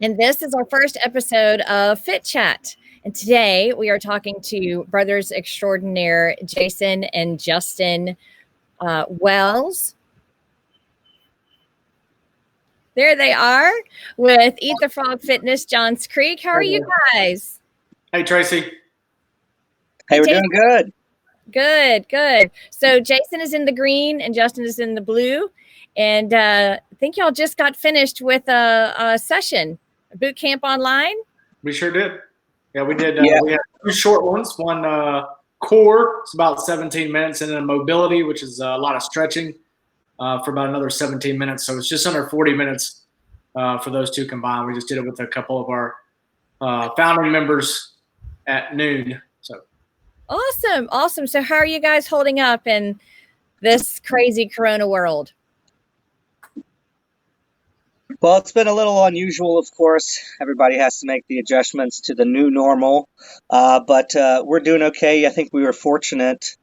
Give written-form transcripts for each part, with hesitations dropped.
And this is our first episode of Fit Chat. And today we are talking to brothers extraordinaire Jason and Justin Wells. There they are with Eat the Frog Fitness, Johns Creek. How are you guys? Hey, Tracy. Hey, we're doing good. Good. So Jason is in the green and Justin is in the blue. And I think y'all just got finished with a session, a boot camp online. We sure did. Yeah, we did. We had two short ones. One core, it's about 17 minutes, and then mobility, which is a lot of stretching for about another 17 minutes. So it's just under 40 minutes for those two combined. We just did it with a couple of our founding members at noon. So Awesome. So how are you guys holding up in this crazy Corona world? Well, it's been a little unusual, of course. Everybody has to make the adjustments to the new normal, but we're doing okay. I think we were fortunate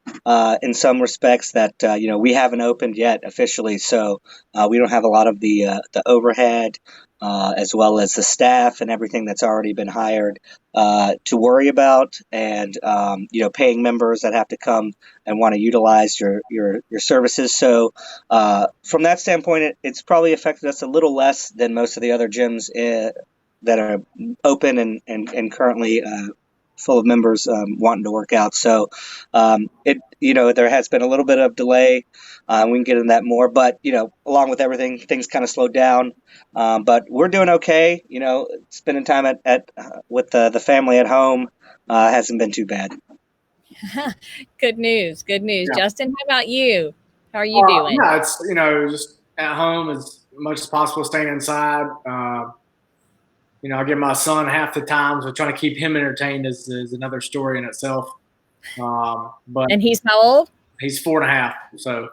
in some respects that we haven't opened yet officially, so we don't have a lot of the overhead as well as the staff and everything that's already been hired to worry about, and paying members that have to come and want to utilize your services. So from that standpoint, it's probably affected us a little less than most of the other gyms that are open and currently full of members wanting to work out. So there has been a little bit of delay. We can get into that more, but along with everything, things kind of slowed down. But we're doing okay. Spending time with the family at home hasn't been too bad. Good news. Yeah. Justin, how about you? How are you doing? Yeah, it's just at home as much as possible, staying inside. I give my son half the time, so trying to keep him entertained is another story in itself. And he's how old? He's 4.5. So,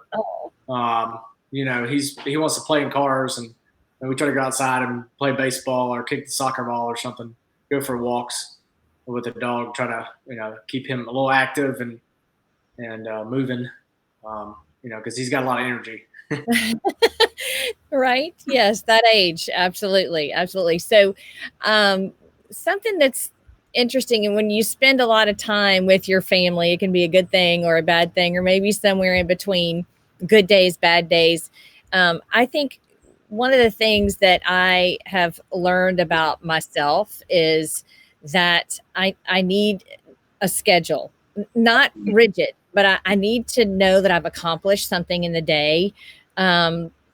he wants to play in cars, and we try to go outside and play baseball or kick the soccer ball or something. Go for walks with the dog. Try to keep him a little active and moving. Because he's got a lot of energy. Right. Yes, that age. Absolutely. So something that's interesting, and when you spend a lot of time with your family, it can be a good thing or a bad thing, or maybe somewhere in between, good days, bad days. I think one of the things that I have learned about myself is that I need a schedule, not rigid, but I need to know that I've accomplished something in the day.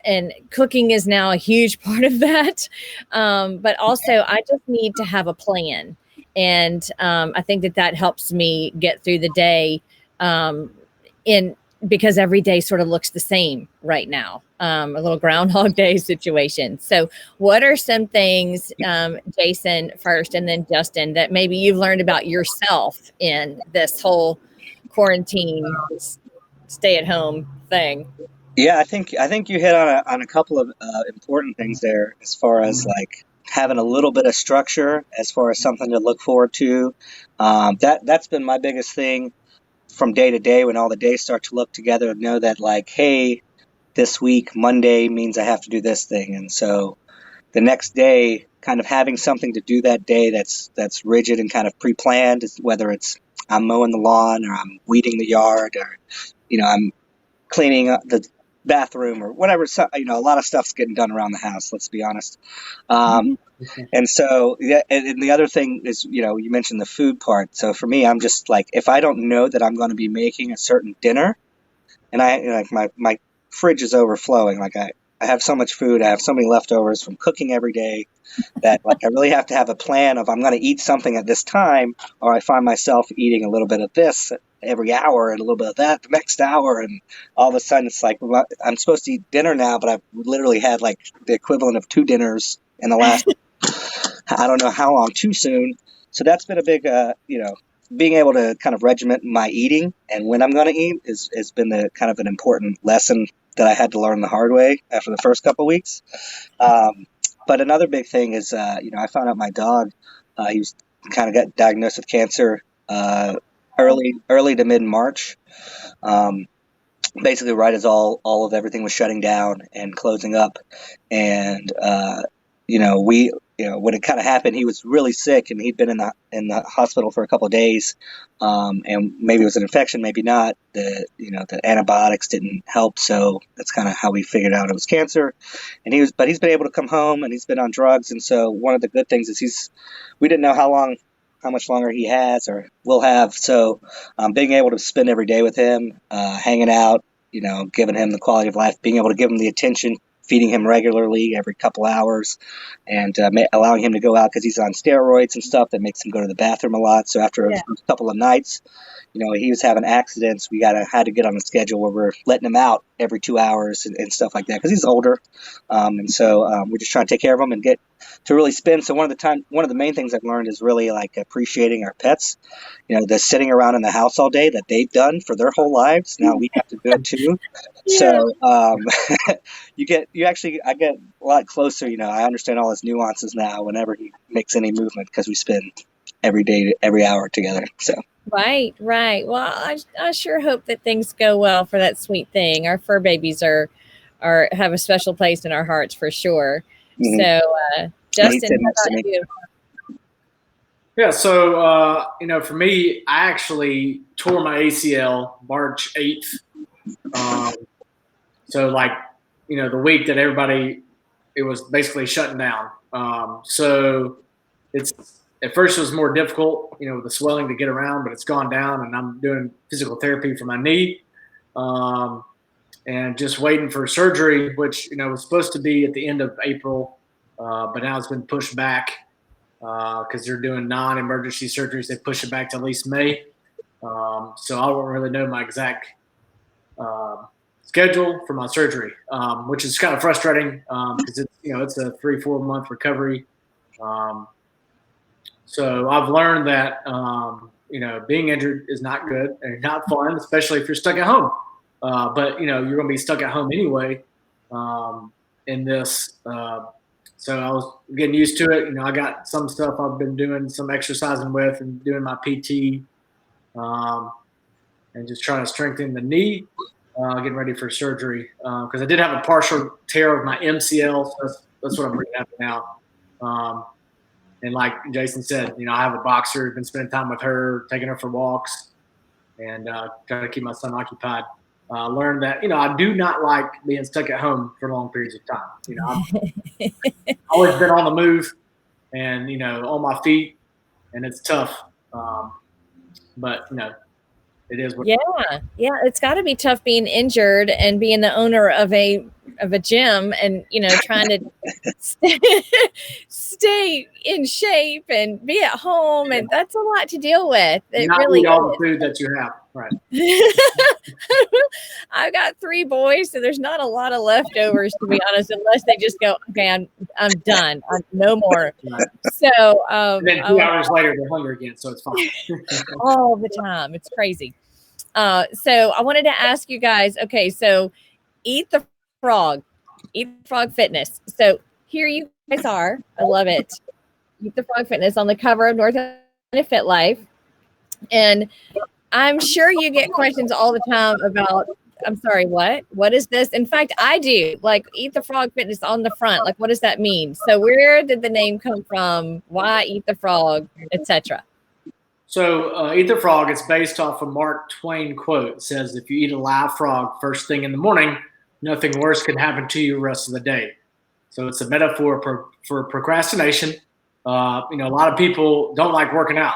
And cooking is now a huge part of that. But also I just need to have a plan. And I think that helps me get through the day because every day sort of looks the same right now, a little Groundhog Day situation. So what are some things, Jason first, and then Justin, that maybe you've learned about yourself in this whole quarantine, stay at home thing? Yeah, I think you hit on a couple of important things there, as far as like having a little bit of structure, as far as something to look forward to. That's been my biggest thing from day to day, when all the days start to look together, know that like, hey, this week, Monday means I have to do this thing. And so the next day, kind of having something to do that day that's rigid and kind of pre-planned, whether it's I'm mowing the lawn, or I'm weeding the yard, or I'm cleaning up the bathroom, or whatever. So, a lot of stuff's getting done around the house, let's be honest. And so, and the other thing is, you mentioned the food part. So for me, I'm just like, if I don't know that I'm going to be making a certain dinner, and my fridge is overflowing, like I have so much food, I have so many leftovers from cooking every day, that like I really have to have a plan of I'm going to eat something at this time, or I find myself eating a little bit of this every hour and a little bit of that the next hour, and all of a sudden it's like, well, I'm supposed to eat dinner now, but I've literally had like the equivalent of 2 dinners in the last I don't know how long, too soon. So that's been a big being able to kind of regiment my eating and when I'm going to eat has been the kind of an important lesson that I had to learn the hard way after the first couple of weeks. But another big thing is, I found out my dog, he was kind of got diagnosed with cancer early to mid-March. Basically right as all of everything was shutting down and closing up. And, we when it kind of happened, he was really sick, and he'd been in the hospital for a couple of days, and maybe it was an infection, maybe not. The antibiotics didn't help, so that's kind of how we figured out it was cancer. And he's been able to come home, and he's been on drugs. And so one of the good things is we didn't know how much longer he has or will have. So being able to spend every day with him, hanging out, giving him the quality of life, being able to give him the attention, feeding him regularly every couple hours, and allowing him to go out because he's on steroids and stuff that makes him go to the bathroom a lot. So after a couple of nights, he was having accidents. We had to get on a schedule where we're letting him out every 2 hours and stuff like that because he's older. And so we're just trying to take care of him and get to really spend. So one of the main things I've learned is really like appreciating our pets. The sitting around in the house all day that they've done for their whole lives. Now we have to do it too. Yeah. So I get a lot closer. I understand all his nuances now whenever he makes any movement because we spend every day, every hour together. So. Right. Well, I sure hope that things go well for that sweet thing. Our fur babies have a special place in our hearts for sure. Mm-hmm. So, Justin, how about you? Yeah. So, for me, I actually tore my ACL March 8th. So the week that it was basically shutting down. So at first it was more difficult, with the swelling to get around, but it's gone down, and I'm doing physical therapy for my knee, and just waiting for surgery, which, was supposed to be at the end of April, but now it's been pushed back because they're doing non-emergency surgeries. They push it back to at least May. So I don't really know my exact schedule for my surgery, which is kind of frustrating because it's a 3-4 month recovery. So I've learned that, being injured is not good and not fun, especially if you're stuck at home. But, you're going to be stuck at home anyway in this. So I was getting used to it. I got some stuff I've been doing some exercising with and doing my PT and just trying to strengthen the knee, getting ready for surgery. Because I did have a partial tear of my MCL. So that's what I'm bringing up now. And like Jason said, I have a boxer, been spending time with her, taking her for walks, and trying to keep my son occupied. Learned that, I do not like being stuck at home for long periods of time. I've always been on the move and, on my feet, and it's tough. But, it is what. Yeah. It's got to be tough being injured and being the owner of a gym and, trying to stay in shape and be at home. And that's a lot to deal with. It not really eat all the food that you have. Right. I've got 3 boys, so there's not a lot of leftovers, to be honest, unless they just go, okay, I'm done. No more. Right. So and then 2 hours later, they're hungry again, so it's fine. All the time. It's crazy. So I wanted to ask you guys, okay, so Eat the Frog Fitness. So here you guys are. I love it. Eat the Frog Fitness on the cover of North Carolina Fit Life. And I'm sure you get questions all the time about, I'm sorry, what? What is this? In fact, I do. Like, Eat the Frog Fitness on the front. Like, what does that mean? So where did the name come from? Why Eat the Frog, etc.? So Eat the Frog, it's based off a Mark Twain quote. It says, if you eat a live frog first thing in the morning, nothing worse can happen to you the rest of the day. So it's a metaphor for procrastination. A lot of people don't like working out.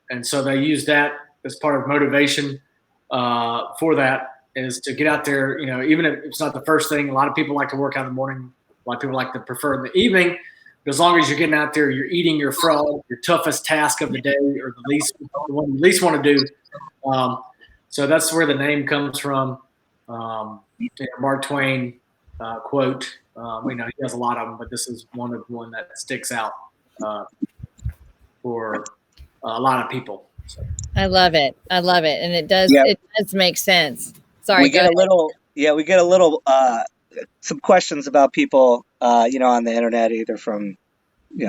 And so they use that as part of motivation for that, is to get out there, even if it's not the first thing. A lot of people like to work out in the morning. A lot of people like to prefer in the evening. But as long as you're getting out there, you're eating your frog, your toughest task of the day, or the one you least want to do. So that's where the name comes from. Mark Twain quote. He has a lot of them, but this is one that sticks out for a lot of people. So. I love it, and it does. Yeah. It does make sense. Sorry, we get a little some questions about people, on the internet, either from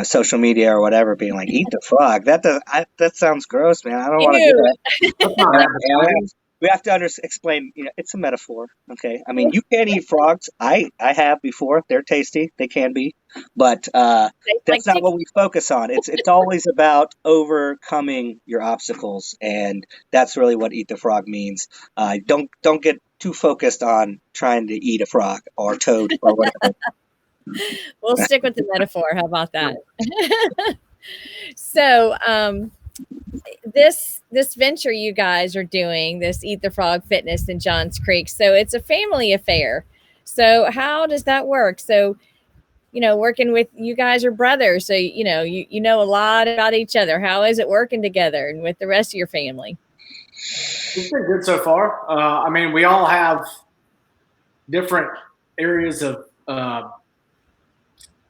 social media or whatever, being like, "Eat the frog." That sounds gross, man. I don't want to do that. we have to explain. It's a metaphor. Okay, I mean, you can eat frogs. I have before. They're tasty. They can be, but that's not what we focus on. It's always about overcoming your obstacles, and that's really what eat the frog means. Don't get too focused on trying to eat a frog or toad or whatever. We'll stick with the metaphor. How about that? So, this venture you guys are doing, this Eat the Frog Fitness in Johns Creek. So it's a family affair. So how does that work? So, working with you guys are brothers. So, you know a lot about each other. How is it working together and with the rest of your family? It's been good so far. I mean, we all have different areas of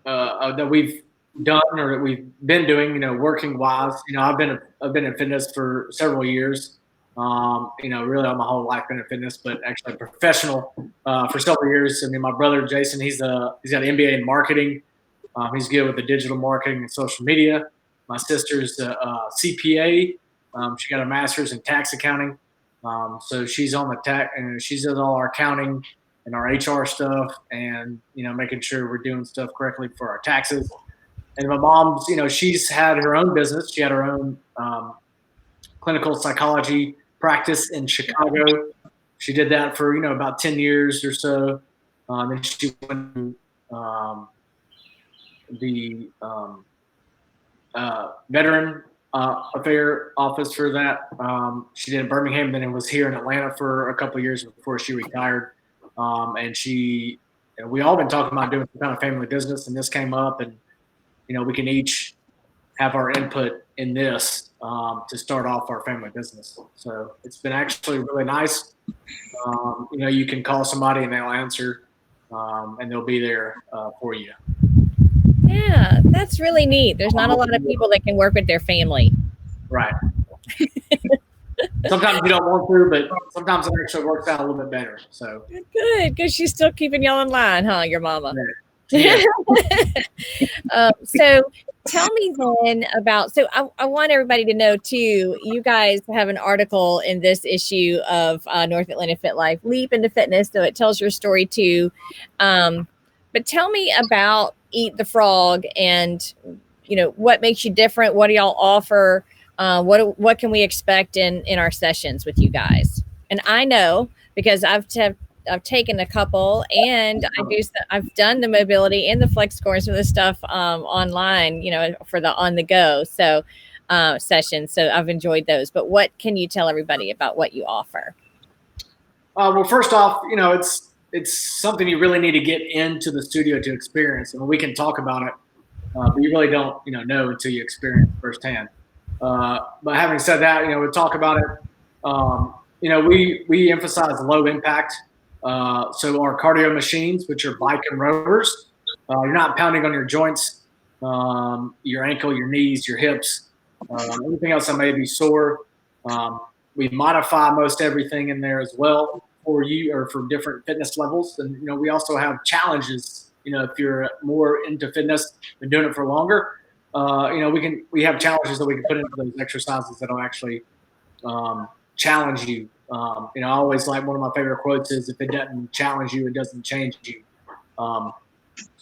that we've done or that we've been doing, working wise. I've been in fitness for several years. Really all my whole life been in fitness, but actually professional for several years. I mean, my brother Jason, he's got an MBA in marketing. He's good with the digital marketing and social media. My sister's a CPA. She got a master's in tax accounting. So she's on the tech, and she does all our accounting and our HR stuff, and making sure we're doing stuff correctly for our taxes. And my mom's, she's had her own business. She had her own clinical psychology practice in Chicago. She did that for about 10 years or so. Then she went to the veteran affair office for that. She did in Birmingham, then it was here in Atlanta for a couple of years before she retired. And we all been talking about doing some kind of family business, and this came up, and we can each have our input in this to start off our family business. So it's been actually really nice. You can call somebody and they'll answer, and they'll be there for you. Yeah, that's really neat. There's not a lot of people that can work with their family. Right. Sometimes you don't want to, but sometimes it actually works out a little bit better. So good, because she's still keeping y'all in line, huh? Your mama. Yeah. So tell me then about. So I want everybody to know too. You guys have an article in this issue of North Atlanta Fit Life, Leap into Fitness. So it tells your story too. But tell me about Eat the Frog, and what makes you different. What do y'all offer? What can we expect in our sessions with you guys? And I know because I've taken a couple, and I've done the mobility and the flex score and some of the stuff online, for the on the go sessions. So I've enjoyed those. But what can you tell everybody about what you offer? Well, first off, it's something you really need to get into the studio to experience. And we can talk about it, but you really don't, know until you experience it firsthand. But having said that, we talk about it. We emphasize low impact. So our cardio machines, which are bike and rowers, you're not pounding on your joints, your ankle, your knees, your hips, anything else that may be sore. We modify most everything in there as well for you, or for different fitness levels. And, we also have challenges, if you're more into fitness, been doing it for longer, we have challenges that we can put into those exercises that'll actually challenge you. I always like, one of my favorite quotes is, if it doesn't challenge you, it doesn't change you.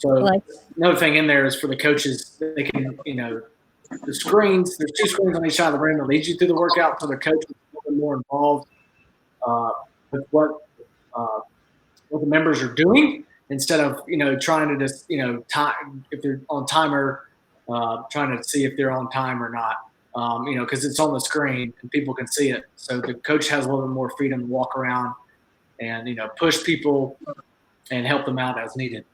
Another thing in there is for the coaches, they can, the screens, there's 2 screens on each side of the room that lead you through the workout, so the coach is a little bit more involved with what the members are doing, instead of, trying to just, time, if they're on timer, trying to see if they're on time or not. Because it's on the screen and people can see it. So the coach has a little bit more freedom to walk around and, push people and help them out as needed.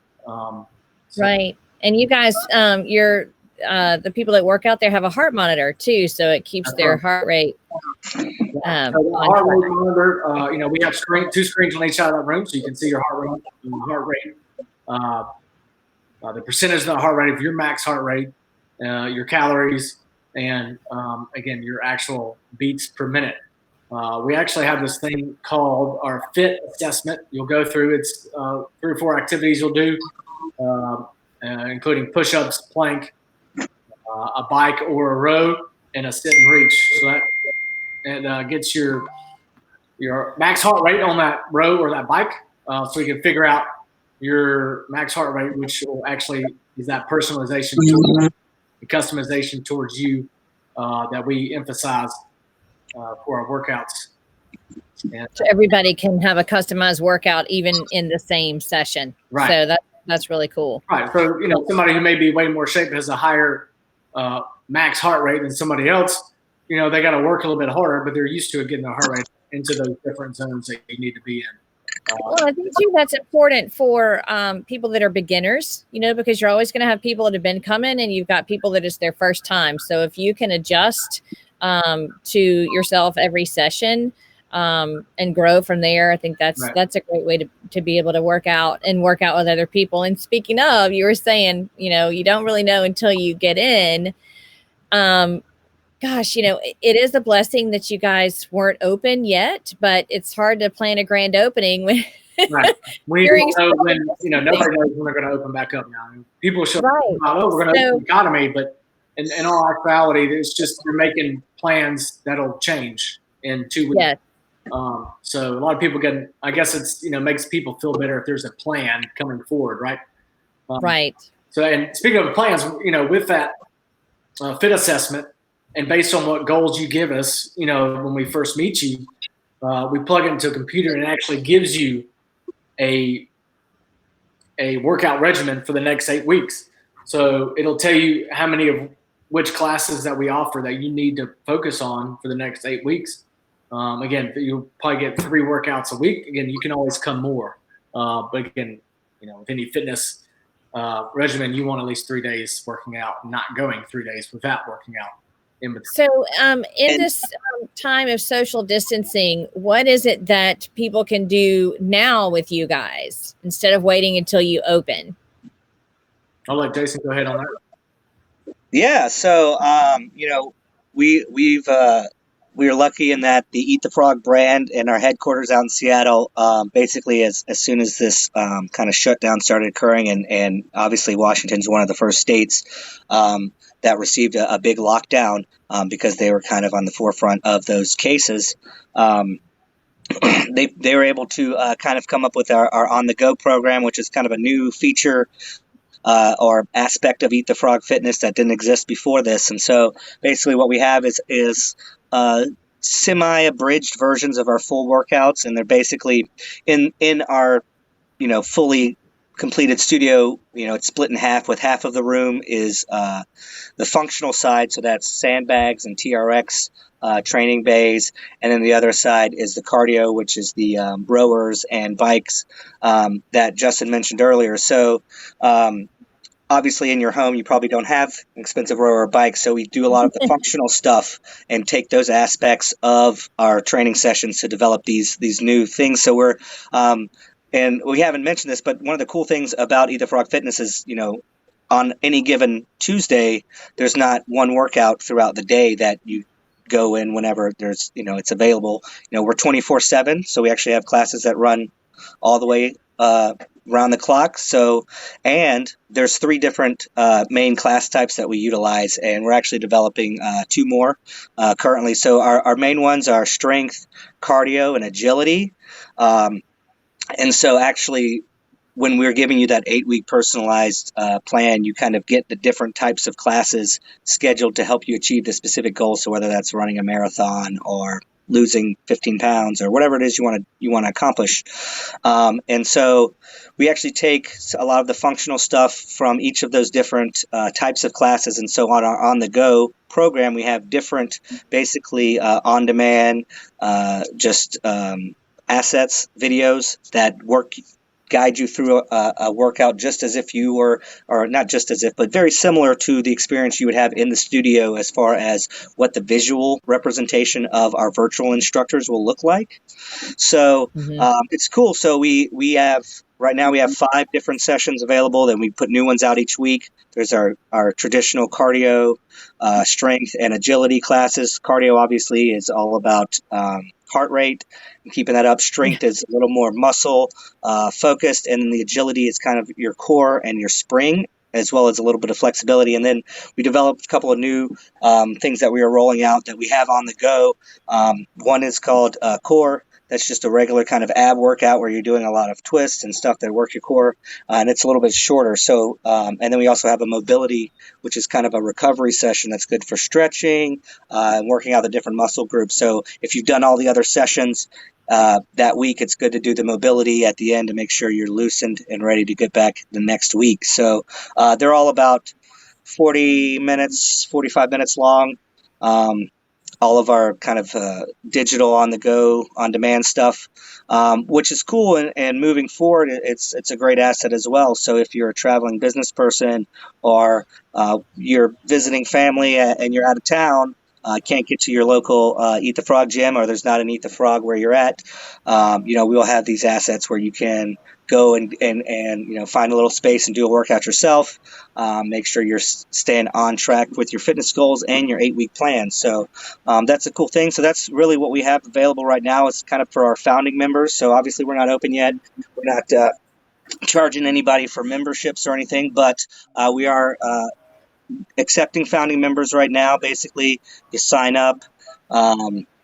Right. And you guys, the people that work out there have a heart monitor too. So it keeps their heart rate. So the heart rate monitor, we have 2 screens on each side of the room, so you can see your heart rate, the percentage of the heart rate of your max heart rate, your calories, and again, your actual beats per minute. We actually have this thing called our fit assessment. You'll go through, it's 3 or 4 activities you'll do, including push-ups, plank, a bike or a row, and a sit and reach. So that gets your your max heart rate on that row or that bike, so you can figure out your max heart rate, which will actually is that personalization, the customization towards you that we emphasize for our workouts. And, so everybody can have a customized workout even in the same session. Right. So that's really cool. Right. So, somebody who may be way more shape has a higher max heart rate than somebody else, they got to work a little bit harder, but they're used to it, getting their heart rate into those different zones that you need to be in. Well, I think too that's important for people that are beginners, because you're always going to have people that have been coming, and you've got people that it's their first time. So if you can adjust to yourself every session and grow from there, I think that's a great way to be able to work out with other people. And speaking of, you were saying, you don't really know until you get in. Gosh, it is a blessing that you guys weren't open yet, but it's hard to plan a grand opening when right. When you don't know when, nobody knows when they're going to open back up now. People show we're going to open the economy, but in all actuality, it's just you're making plans that'll change in 2 weeks. Yes. So a lot of people I guess it's, makes people feel better if there's a plan coming forward, right? Right. So, and speaking of plans, with that fit assessment, and based on what goals you give us, when we first meet you, we plug it into a computer and it actually gives you a workout regimen for the next 8 weeks. So it'll tell you how many of which classes that we offer that you need to focus on for the next 8 weeks. Again, you'll probably get 3 workouts a week. Again, you can always come more. But again, with any fitness regimen, you want at least 3 days working out, not going 3 days without working out. So in this time of social distancing, what is it that people can do now with you guys instead of waiting until you open? I'll let Jason go ahead on that. Yeah. So, we are lucky in that the Eat the Frog brand and our headquarters out in Seattle, basically as soon as this kind of shutdown started occurring, and obviously Washington's one of the first states that received a big lockdown because they were kind of on the forefront of those cases. They were able to kind of come up with our On the Go program, which is kind of a new feature or aspect of Eat the Frog Fitness that didn't exist before this. And so basically what we have is semi-abridged versions of our full workouts, and they're basically in our fully completed studio. It's split in half, with half of the room is the functional side, so that's sandbags and TRX training bays, and then the other side is the cardio, which is the rowers and bikes that Justin mentioned earlier. So obviously in your home you probably don't have an expensive rower or bike, so we do a lot of the functional stuff and take those aspects of our training sessions to develop these new things. So we're and we haven't mentioned this, but one of the cool things about Eat the Frog Fitness is, on any given Tuesday, there's not one workout throughout the day that you go in whenever there's, it's available. We're 24/7, so we actually have classes that run all the way around the clock. So, and there's 3 different main class types that we utilize, and we're actually developing 2 more currently. So our main ones are strength, cardio, and agility. And so actually, when we're giving you that 8-week personalized plan, you kind of get the different types of classes scheduled to help you achieve the specific goals. So whether that's running a marathon or losing 15 pounds or whatever it is you want to accomplish. And so we actually take a lot of the functional stuff from each of those different types of classes. And so on our On the Go program, we have different, basically on-demand, assets, videos that guide you through a workout just as if you were, or not just as if, but very similar to the experience you would have in the studio as far as what the visual representation of our virtual instructors will look like. So it's cool. So we have, right now we have 5 different sessions available, then we put new ones out each week. There's our traditional cardio, strength, and agility classes. Cardio obviously is all about heart rate and keeping that up. Strength is a little more muscle focused, and the agility is kind of your core and your spring, as well as a little bit of flexibility. And then we developed a couple of new things that we are rolling out that we have on the go. One is called Core, That's just a regular kind of ab workout where you're doing a lot of twists and stuff that work your core, and it's a little bit shorter. So, and then we also have a mobility, which is kind of a recovery session that's good for stretching and working out the different muscle groups. So if you've done all the other sessions that week, it's good to do the mobility at the end to make sure you're loosened and ready to get back the next week. So they're all about 40 minutes, 45 minutes long. All of our kind of digital on the go, on demand stuff, which is cool. And moving forward, it's a great asset as well. So if you're a traveling business person or you're visiting family and you're out of town, can't get to your local Eat the Frog gym, or there's not an Eat the Frog where you're at, we'll have these assets where you can go and find a little space and do a workout yourself. Make sure you're staying on track with your fitness goals and your 8-week plan. So that's a cool thing. So that's really what we have available right now. It's kind of for our founding members. So obviously we're not open yet. We're not charging anybody for memberships or anything, but we are accepting founding members right now. Basically, you sign up.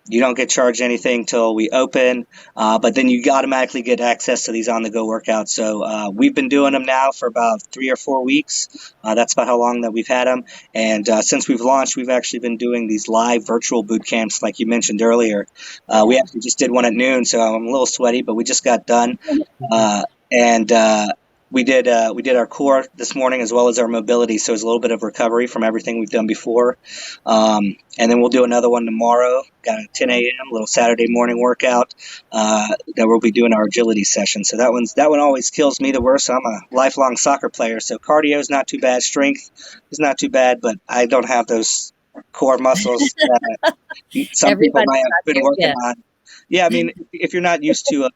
You don't get charged anything till we open, but then you automatically get access to these on-the-go workouts. So we've been doing them now for about 3 or 4 weeks. That's about how long that we've had them. And since we've launched, we've actually been doing these live virtual boot camps, like you mentioned earlier. We actually just did one at noon, so I'm a little sweaty, but we just got done. We did our core this morning as well as our mobility, so it's a little bit of recovery from everything we've done before. And then we'll do another one tomorrow. Got a 10 a.m. little Saturday morning workout that we'll be doing our agility session. So that one always kills me the worst. I'm a lifelong soccer player, so cardio is not too bad. Strength is not too bad, but I don't have those core muscles that some people might have been working on. Yeah, I mean, if you're not used to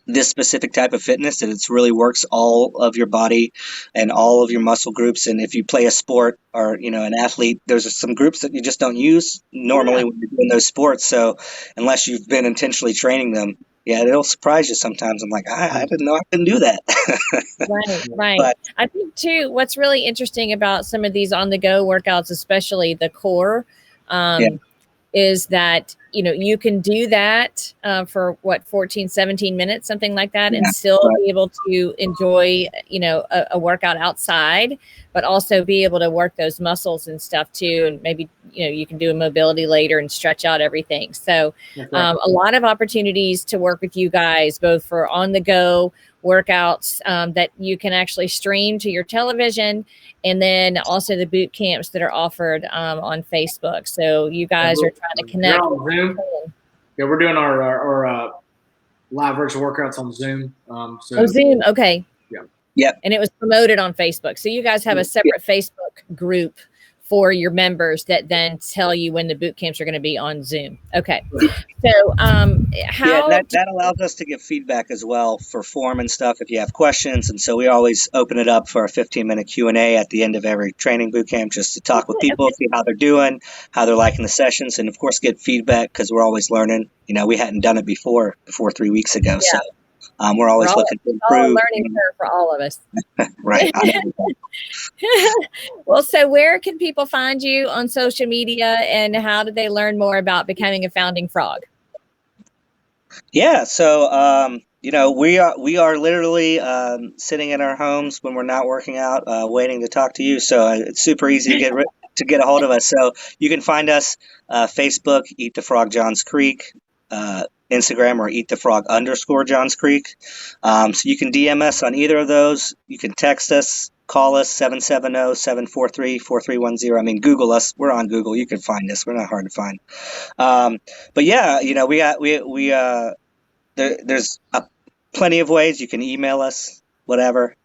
this specific type of fitness, that it really works all of your body and all of your muscle groups. And if you play a sport or, an athlete, there's some groups that you just don't use normally when you're doing those sports. So unless you've been intentionally training them, it'll surprise you sometimes. I'm like, I didn't know I could do that. Right. But I think too, what's really interesting about some of these on the go workouts, especially the core, is that, you can do that for 14, 17 minutes, something like that, and still be able to enjoy, a workout outside, but also be able to work those muscles and stuff too. And maybe, you can do a mobility later and stretch out everything. So a lot of opportunities to work with you guys, both for on the go workouts that you can actually stream to your television, and then also the boot camps that are offered on Facebook. So you guys are trying to connect. Zoom. Yeah, we're doing our live virtual workouts on Zoom. Zoom. Okay. Yeah. And it was promoted on Facebook. So you guys have a separate Facebook group for your members that then tell you when the boot camps are going to be on Zoom. Okay. So that allows us to give feedback as well for form and stuff if you have questions. And so we always open it up for a 15-minute Q&A at the end of every training boot camp, just to talk with people, see how they're doing, how they're liking the sessions, and of course get feedback, because we're always learning. We hadn't done it before 3 weeks ago. So we're always looking to improve. Learning curve for all of us. Right. Well, so where can people find you on social media, and how do they learn more about becoming a founding frog? Yeah. So, we are literally sitting in our homes when we're not working out, waiting to talk to you. So it's super easy to get a hold of us. So you can find us Facebook, Eat the Frog Johns Creek, Instagram, or Eat the Frog _Johns Creek. So you can DM us on either of those. You can text us, call us 770-743-4310. I mean, Google us. We're on Google. You can find us. We're not hard to find. But yeah, there's plenty of ways. You can email us, whatever.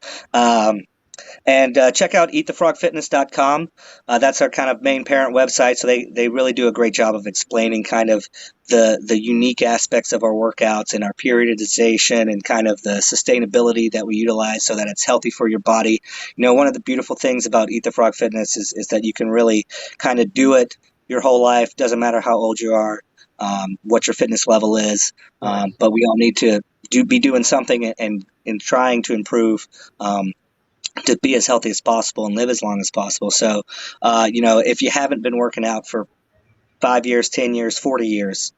And check out eatthefrogfitness.com. That's our kind of main parent website. So they really do a great job of explaining kind of the unique aspects of our workouts and our periodization and kind of the sustainability that we utilize so that it's healthy for your body. One of the beautiful things about Eat the Frog Fitness is that you can really kind of do it your whole life. Doesn't matter how old you are, what your fitness level is, but we all need to be doing something and trying to improve to be as healthy as possible and live as long as possible. So, if you haven't been working out for 5 years, 10 years, 40 years,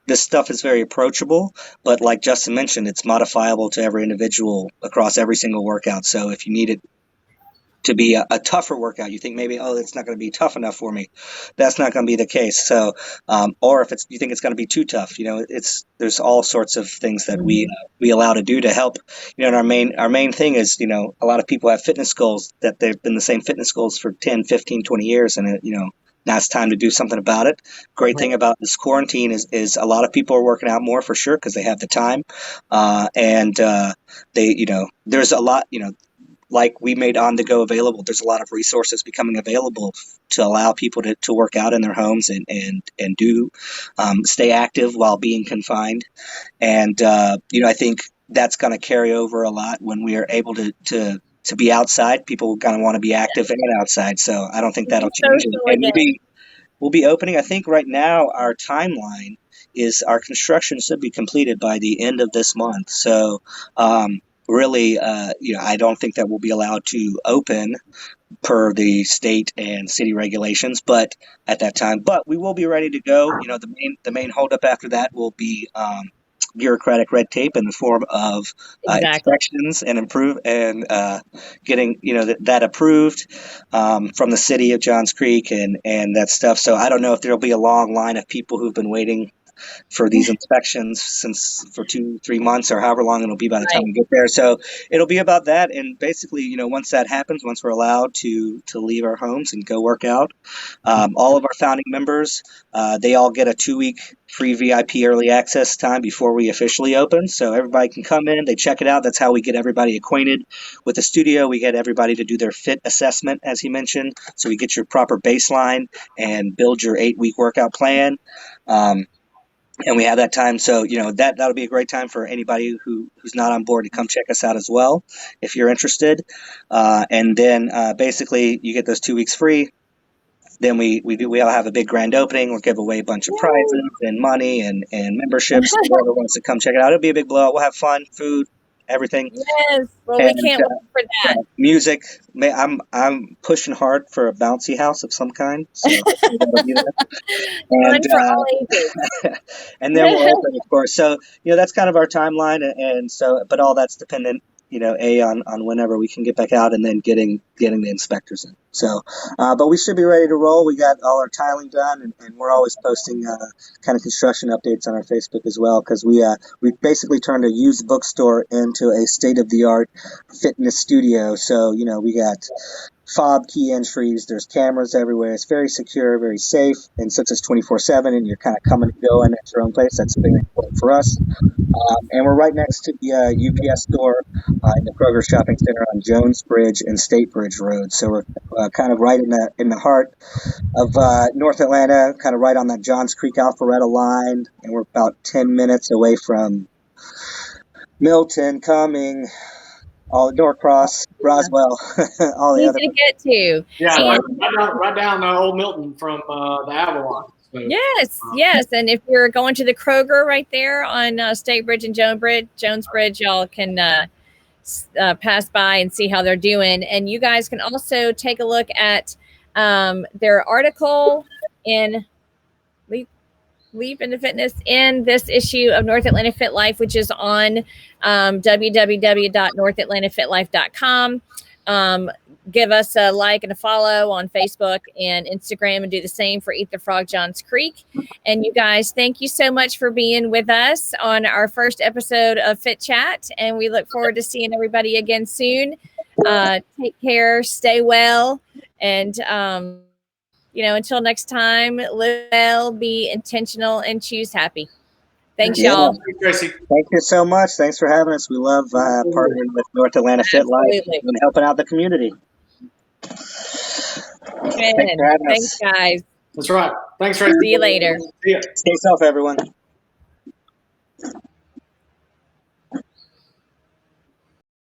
this stuff is very approachable, but like Justin mentioned, it's modifiable to every individual across every single workout. So if you need it to be a tougher workout, you think maybe, oh, it's not going to be tough enough for me. That's not going to be the case. So, or if you think it's going to be too tough, there's all sorts of things that we allow to do to help. And our main thing is, a lot of people have fitness goals that they've been the same fitness goals for 10, 15, 20 years. And, now it's time to do something about it. Great thing about this quarantine is a lot of people are working out more for sure because they have the time. And they, there's a lot, like we made On The Go available, there's a lot of resources becoming available to allow people to work out in their homes and do stay active while being confined. And, I think that's going to carry over a lot when we are able to be outside. People kind of want to be active and outside. So I don't think that'll change. And we'll be opening, I think right now our timeline is our construction should be completed by the end of this month. So, really, I don't think that we'll be allowed to open per the state and city regulations, but at that time, but we will be ready to go. The main holdup after that will be bureaucratic red tape in the form of inspections and getting that approved from the city of Johns Creek and that stuff. So I don't know if there'll be a long line of people who've been waiting for these inspections for 2-3 months or however long it'll be by the time we get there. So it'll be about that. And basically, once that happens, once we're allowed to leave our homes and go work out, all of our founding members, they all get a 2-week free VIP early access time before we officially open. So everybody can come in, they check it out. That's how we get everybody acquainted with the studio. We get everybody to do their fit assessment, as he mentioned. So we get your proper baseline and build your 8-week workout plan. And we have that time. So, that'll be a great time for anybody who's not on board to come check us out as well, if you're interested. And then basically you get those 2 weeks free. Then we all have a big grand opening. We'll give away a bunch of prizes and money and memberships. Whoever wants to come check it out. It'll be a big blowout. We'll have fun, food, everything. Yes. Well, we can't wait for that. Music. I'm pushing hard for a bouncy house of some kind. So fun for all ages. And then we'll open, of course. So, that's kind of our timeline. And so, but all that's dependent, on whenever we can get back out and then getting the inspectors in. So, but we should be ready to roll. We got all our tiling done, and we're always posting kind of construction updates on our Facebook as well, because we basically turned a used bookstore into a state-of-the-art fitness studio. So, we got fob key entries, there's cameras everywhere. It's very secure, very safe, and since it's 24/7 and you're kind of coming and going at your own place, that's very important for us. And we're right next to the UPS store in the Kroger Shopping Center on Jones Bridge and State Bridge Road. So we're kind of right in the heart of North Atlanta, kind of right on that Johns Creek Alpharetta line, and we're about 10 minutes away from Milton, Cumming, all Yeah. Norcross, Roswell, all the Easy other. to get to. Yeah, And right down Old Milton from the Avalon. So, yes. And if you're going to the Kroger right there on State Bridge and Jones Bridge, y'all can pass by and see how they're doing. And you guys can also take a look at their article in Leap into Fitness in this issue of North Atlanta Fit Life, which is on www.norhatlantaFitLife.com. Give us a like and a follow on Facebook and Instagram, and do the same for Eat the Frog Johns Creek. And you guys, thank you so much for being with us on our first episode of Fit Chat. And we look forward to seeing everybody again soon. Take care, stay well, and until next time, live well, be intentional, and choose happy. Thanks, y'all. Tracy. Thank you so much. Thanks for having us. We love partnering with North Atlanta Fit Life and helping out the community. Thanks, guys. That's right. Thanks, Tracy. See you later. See ya. Stay safe, everyone.